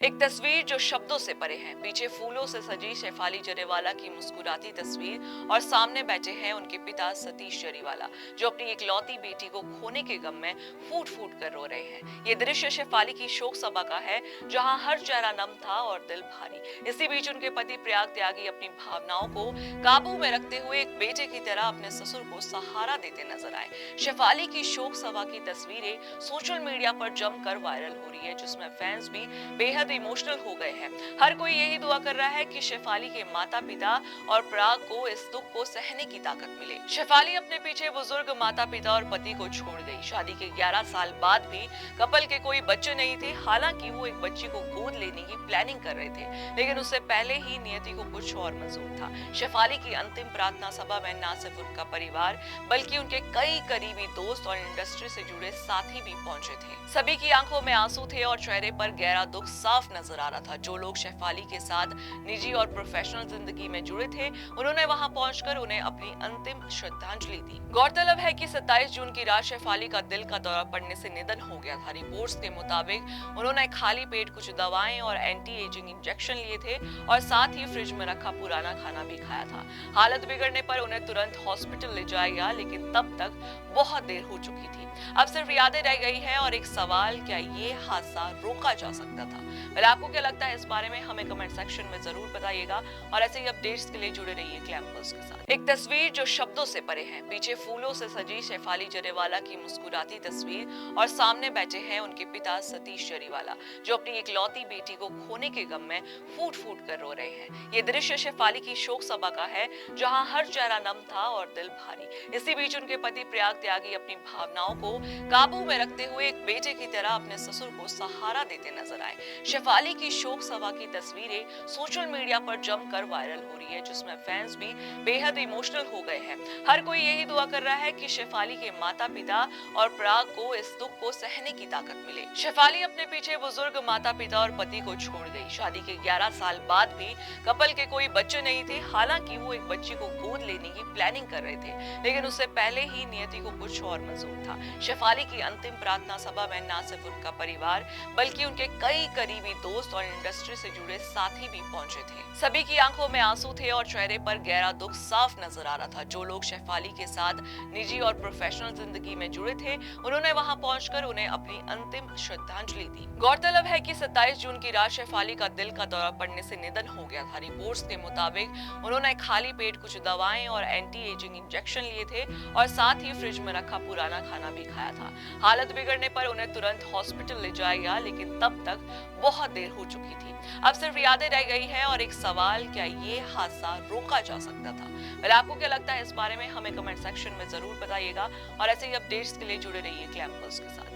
एक तस्वीर जो शब्दों से परे है। पीछे फूलों से सजी शेफाली जरेवाला की मुस्कुराती तस्वीर और सामने बैठे हैं उनके पिता सतीश जरीवाला, जो अपनी इकलौती बेटी को खोने के गम में फूट फूट कर रो रहे हैं। ये दृश्य शेफाली की शोक सभा का है, जहां हर चेहरा नम था और दिल भारी। इसी बीच उनके पति प्रयाग त्यागी अपनी भावनाओं को काबू में रखते हुए एक बेटे की तरह अपने ससुर को सहारा देते नजर आए। शेफाली की शोक सभा की तस्वीरें सोशल मीडिया पर जमकर वायरल हो रही है, जिसमें फैंस भी बेहद इमोशनल हो गए हैं। हर कोई यही दुआ कर रहा है कि शेफाली के माता पिता और प्रयाग को इस दुख को सहने की ताकत मिले। शेफाली अपने पीछे बुजुर्ग माता पिता और पति को छोड़ गई। शादी के 11 साल बाद भी कपल के कोई बच्चे नहीं थे। हालांकि वो एक बच्ची को गोद लेने की प्लानिंग कर रहे थे, लेकिन उससे पहले ही नियति को कुछ और मंजूर था। शेफाली की अंतिम प्रार्थना सभा में न सिर्फ उनका परिवार बल्कि उनके कई करीबी दोस्त और इंडस्ट्री से जुड़े साथी भी पहुंचे थे। सभी की आंखों में आंसू थे और चेहरे पर गहरा दुख साफ नजर आ रहा था। जो लोग शेफाली के साथ निजी और प्रोफेशनल जिंदगी में जुड़े थे, उन्होंने वहां पहुंचकर उन्हें अपनी अंतिम श्रद्धांजलि दी। गौरतलब है कि 27 जून की रात शेफाली का दिल का दौरा पड़ने से निधन हो गया था। रिपोर्ट्स के मुताबिक उन्होंने खाली पेट कुछ दवाएं और एंटी एजिंग इंजेक्शन लिए थे और साथ ही फ्रिज में रखा पुराना खाना भी खाया था। हालत बिगड़ने पर उन्हें तुरंत हॉस्पिटल ले जाया गया, लेकिन तब तक बहुत देर हो चुकी थी। अब सिर्फ यादें रह गई है और एक सवाल, क्या ये हादसा रोका जा सकता था? वेल, आपको क्या लगता है इस बारे में? हमें कमेंट सेक्शन में जरूर बताइएगा और ऐसे ही अपडेट्स के लिए जुड़े रहिए ग्लैम पल्स के साथ। एक तस्वीर जो शब्दों से परे है। पीछे फूलों से सजी शेफाली जरेवाला की मुस्कुराती तस्वीर और सामने बैठे हैं उनके पिता सतीश जरीवाला, जो अपनी इकलौती बेटी को खोने के गम में फूट फूट कर रो रहे हैं। ये दृश्य शेफाली की शोक सभा का है, जहां हर चेहरा नम था और दिल भारी। इसी बीच उनके पति प्रयाग त्यागी अपनी भावनाओं को काबू में रखते हुए एक बेटे की तरह अपने ससुर को सहारा देते नजर आए। शेफाली की शोक सभा की तस्वीरें सोशल मीडिया पर जमकर वायरल हो रही है, जिसमें फैंस भी बेहद इमोशनल हो गए हैं। हर कोई यही दुआ कर रहा है कि शेफाली के माता पिता और प्रयाग को इस दुख को सहने की ताकत मिले। शेफाली अपने पीछे बुजुर्ग माता पिता और पति को छोड़ गई। शादी के 11 साल बाद भी कपल के कोई बच्चे नहीं थे। हालांकि वो एक बच्ची को गोद लेने की प्लानिंग कर रहे थे, लेकिन उससे पहले ही नियति को कुछ और मंजूर था। शेफाली की अंतिम प्रार्थना सभा में न सिर्फ उनका परिवार बल्कि उनके कई करीबी दोस्त और इंडस्ट्री से जुड़े साथी भी पहुंचे थे। सभी की आंखों में आंसू थे और चेहरे पर गहरा दुख साफ नजर आ रहा था। जो लोग शेफाली के साथ निजी और प्रोफेशनल जिंदगी में जुड़े थे, उन्होंने वहां पहुंचकर उन्हें अपनी अंतिम श्रद्धांजलि दी। गौरतलब है कि 27 जून की रात शेफाली का दिल का दौरा पड़ने से निधन हो गया था। रिपोर्ट्स के मुताबिक उन्होंने खाली पेट कुछ दवाएं और एंटी एजिंग इंजेक्शन लिए थे और साथ ही फ्रिज में रखा पुराना खाना भी खाया था। हालत बिगड़ने पर उन्हें तुरंत हॉस्पिटल ले जाया गया, लेकिन तब तक बहुत देर हो चुकी थी। अब सिर्फ यादें रह गई है और एक सवाल, क्या ये हादसा रोका जा सकता था? वेल, आपको क्या लगता है इस बारे में? हमें कमेंट सेक्शन में जरूर बताइएगा और ऐसे ही अपडेट्स के लिए जुड़े रहिए ग्लैम पल्स के साथ।